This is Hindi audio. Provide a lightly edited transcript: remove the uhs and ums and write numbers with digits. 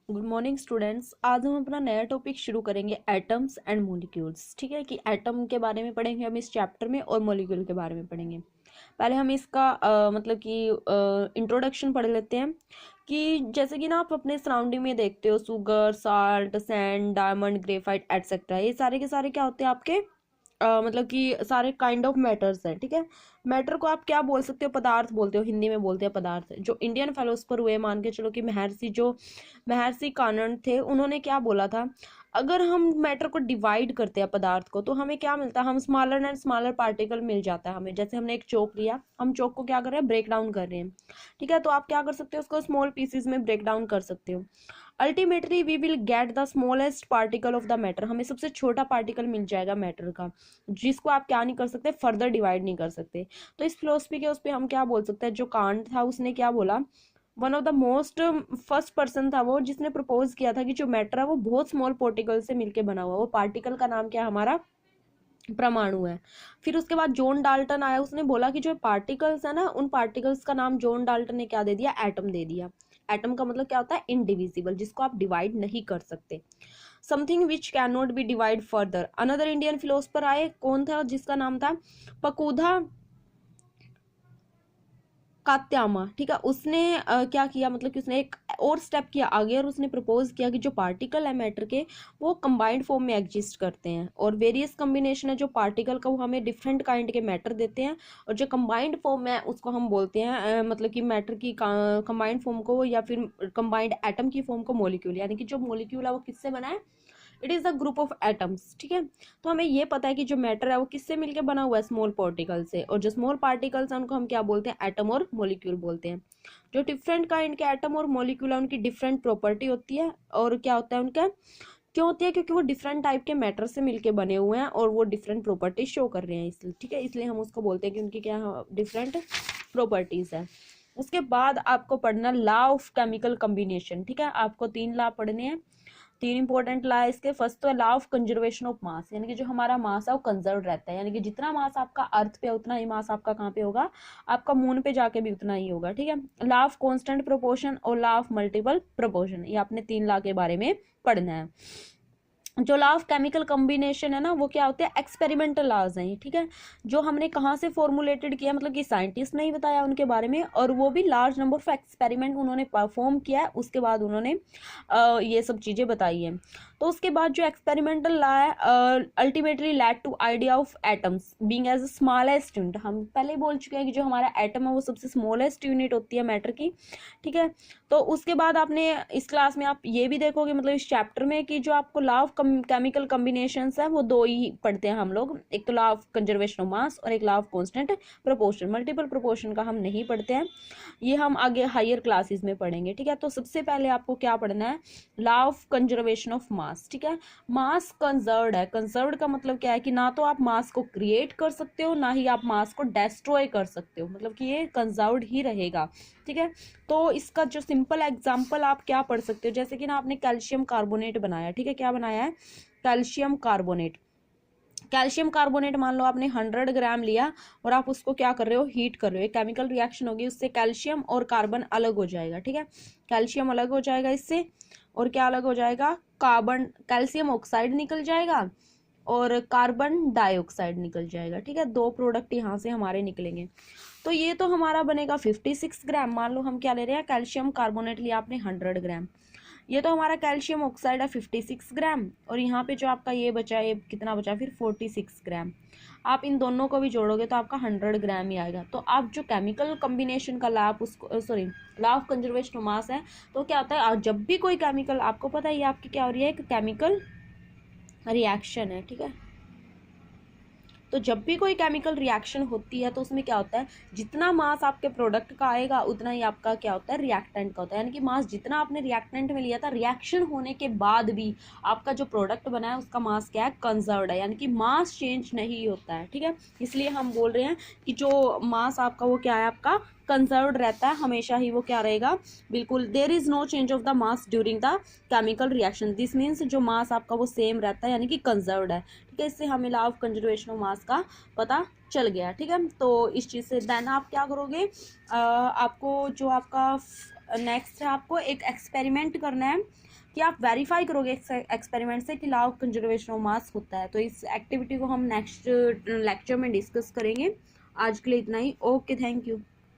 Good morning students. आज हम अपना नया टॉपिक शुरू करेंगे एटम्स एंड मॉलिक्यूल्स। ठीक है कि एटम के बारे में पढ़ेंगे हम इस चैप्टर में और मॉलिक्यूल के बारे में पढ़ेंगे। पहले हम इसका मतलब कि इंट्रोडक्शन पढ़ लेते हैं कि जैसे कि ना आप अपने सराउंडिंग में देखते हो sugar, salt, sand, diamond, graphite etcetera, ये सारे के सारे क्या होते हैं आपके मतलब कि सारे काइंड ऑफ मैटर्स हैं। ठीक है, मैटर को आप क्या बोल सकते हो, पदार्थ बोलते हो, हिंदी में बोलते हैं पदार्थ। जो इंडियन फेलोसफर हुए, मान के चलो कि महर्षि कानन थे, उन्होंने क्या बोला था, अगर हम मैटर को डिवाइड करते हैं पदार्थ को तो हमें क्या मिलता है, हम स्मॉलर एंड स्मॉलर पार्टिकल मिल जाता है हमें। जैसे हमने एक चौक लिया, हम चौक को क्या कर रहे हैं, ब्रेक डाउन कर रहे हैं। ठीक है, तो आप क्या कर सकते हो, उसको स्मॉल पीसेस में ब्रेक डाउन कर सकते हो। Ultimately we will get the smallest particle of the matter, हमें सबसे छोटा पार्टिकल मिल जाएगा मैटर का, जिसको आप क्या नहीं कर सकते, फर्दर डिवाइड नहीं कर सकते। तो इस फिलोसफी के उस पर हम क्या बोल सकते हैं, जो कांट था उसने क्या बोला, one of the most first person था वो, जिसने प्रपोज किया था कि जो मैटर है वो बहुत स्मॉल पार्टिकल से मिलके बना हुआ है। वो पार्टिकल का नाम क्या है, हमारा परमाणु है। फिर उसके बाद जॉन डाल्टन आया, उसने बोला कि जो पार्टिकल्स है ना, उन पार्टिकल्स का नाम जॉन डाल्टन ने क्या दे दिया, एटम दे दिया। एटम का मतलब क्या होता है, इनडिविजिबल, जिसको आप डिवाइड नहीं कर सकते, something which can not be divide further. Another Indian philosopher आए, कौन था, जिसका नाम था पकुधा कात्यामा। ठीक है, उसने क्या किया, मतलब कि उसने एक और स्टेप किया आगे, और उसने प्रपोज किया कि जो पार्टिकल है मैटर के, वो कंबाइंड फॉर्म में एग्जिस्ट करते हैं, और वेरियस कम्बिनेशन है जो पार्टिकल का, वो हमें डिफरेंट काइंड के मैटर देते हैं। और जो कंबाइंड फॉर्म है उसको हम बोलते हैं मतलब कि मैटर की कंबाइंड फॉर्म को, या फिर कंबाइंड एटम की फॉर्म को मॉलिक्यूल। यानी कि जो मॉलिक्यूल है वो किससे बना है, it is a group of atoms. ठीक है, तो हमें ये पता है कि जो मैटर है वो किससे मिलकर बना हुआ है, स्मॉल पार्टिकल से, और जो स्मॉल पार्टिकल्स हैं उनको हम क्या बोलते हैं, एटम और मॉलिक्यूल बोलते हैं। जो डिफरेंट काइंड के एटम और मॉलिक्यूल है उनकी डिफरेंट प्रॉपर्टी होती है, और क्या होता है उनका, क्यों होती है, क्योंकि वो डिफरेंट टाइप के मैटर से मिलके बने हुए हैं और वो डिफरेंट प्रॉपर्टी शो कर रहे हैं, इसलिए। ठीक है, इसलिए हम उसको बोलते हैं कि उनकी क्या डिफरेंट प्रॉपर्टीज है। उसके बाद आपको पढ़ना लॉ ऑफ केमिकल कॉम्बिनेशन। ठीक है, आपको 3 लॉ पढ़ने हैं, 3 इंपॉर्टेंट लॉ है इसके। फर्स्ट तो है law of conservation of mass, यानी कि जो हमारा मास है वो कंजर्व रहता है, यानी कि जितना मास आपका अर्थ पे उतना ही मास आपका कहाँ पे होगा, आपका मून पे जाके भी उतना ही होगा। ठीक है, लॉ ऑफ कांस्टेंट प्रोपोर्शन और लॉ ऑफ मल्टीपल प्रोपोर्शन, ये आपने 3 लॉ के बारे में पढ़ना है। जो लॉ ऑफ केमिकल कॉम्बिनेशन है ना, वो क्या होते हैं, एक्सपेरिमेंटल लॉज हैं। ठीक है, जो हमने कहाँ से फॉर्मुलेटेड किया, मतलब कि साइंटिस्ट ने ही बताया उनके बारे में, और वो भी लार्ज नंबर ऑफ एक्सपेरिमेंट उन्होंने परफॉर्म किया है, उसके बाद उन्होंने ये सब चीज़ें बताई हैं। तो उसके बाद जो एक्सपेरिमेंटल लॉ है, ultimately led to idea of atoms being as smallest unit. हम पहले ही बोल चुके हैं कि जो हमारा एटम है वो सबसे स्मॉलेस्ट यूनिट होती है मैटर की। ठीक है, तो उसके बाद आपने इस क्लास में आप ये भी देखोगे, मतलब इस चैप्टर में, कि जो आपको लॉ ऑफ केमिकल कॉम्बिनेशंस है वो 2 ही पढ़ते हैं हम लोग, एक तो law of conservation of mass और एक law of constant proportion. Multiple proportion का हम नहीं पढ़ते हैं, ये हम आगे हायर क्लासेस में पढ़ेंगे। ठीक है, तो सबसे पहले आपको क्या पढ़ना है, law of conservation of mass. ठीक है, मास कंजर्व्ड है। कंजर्व्ड का मतलब क्या है कि ना तो आप मास को क्रिएट कर सकते हो, ना ही आप मास को डेस्ट्रॉय कर सकते हो, मतलब कि ये कंजर्व्ड ही रहेगा। ठीक है, तो इसका जो सिंपल एग्जांपल आप क्या पढ़ सकते हो, जैसे कि ना आपने कैल्शियम कार्बोनेट बनाया। ठीक है, क्या बनाया है, कैल्शियम कार्बोनेट। कैल्शियम कार्बोनेट मान लो आपने 100 ग्राम लिया, और आप उसको क्या कर रहे हो, हीट कर रहे हो, एक केमिकल रिएक्शन होगी, उससे कैल्शियम और कार्बन अलग हो जाएगा। ठीक है, कैल्शियम अलग हो जाएगा इससे, और क्या अलग हो जाएगा, कार्बन, कैल्शियम ऑक्साइड निकल जाएगा और कार्बन डाइऑक्साइड निकल जाएगा। ठीक है, 2 प्रोडक्ट यहाँ से हमारे निकलेंगे। तो ये तो हमारा बनेगा 56 ग्राम। मान लो हम क्या ले रहे हैं, कैल्शियम कार्बोनेट लिया आपने 100 ग्राम, ये तो हमारा कैल्शियम ऑक्साइड है 56 ग्राम, और यहाँ पे जो आपका ये बचा, ये कितना बचा फिर, 46 ग्राम। आप इन दोनों को भी जोड़ोगे तो आपका 100 ग्राम ही आएगा। तो आप जो केमिकल कॉम्बिनेशन का लॉ, उसको sorry, law of conservation of mass है, तो क्या होता है, जब भी कोई केमिकल, आपको पता है ये आपकी क्या हो रही है, एक केमिकल रिएक्शन है। ठीक है, तो जब भी कोई केमिकल रिएक्शन होती है तो उसमें क्या होता है, जितना मास आपके प्रोडक्ट का आएगा उतना ही आपका क्या होता है, रिएक्टेंट का होता है। यानी कि मास जितना आपने रिएक्टेंट में लिया था, रिएक्शन होने के बाद भी आपका जो प्रोडक्ट बना है उसका मास क्या है, कंजर्व्ड है, यानी कि मास चेंज नहीं होता है। ठीक है, इसलिए हम बोल रहे हैं कि जो मास आपका वो क्या है, आपका कंजर्व्ड रहता है, हमेशा ही वो क्या रहेगा, बिल्कुल, there is no change of the mass during the chemical reaction. This means जो मास आपका वो सेम रहता है, यानी कि कंजर्व्ड है। ठीक है, इससे हमें law of conservation of mass का पता चल गया। ठीक है, तो इस चीज़ से देन आप क्या करोगे, आपको जो आपका नेक्स्ट है, आपको एक एक्सपेरिमेंट करना है कि आप वेरीफाई करोगे एक्सपेरिमेंट से कि law of conservation of mass होता है। तो इस एक्टिविटी को हम नेक्स्ट लेक्चर में डिस्कस करेंगे। आज के लिए इतना ही। Okay, thank you.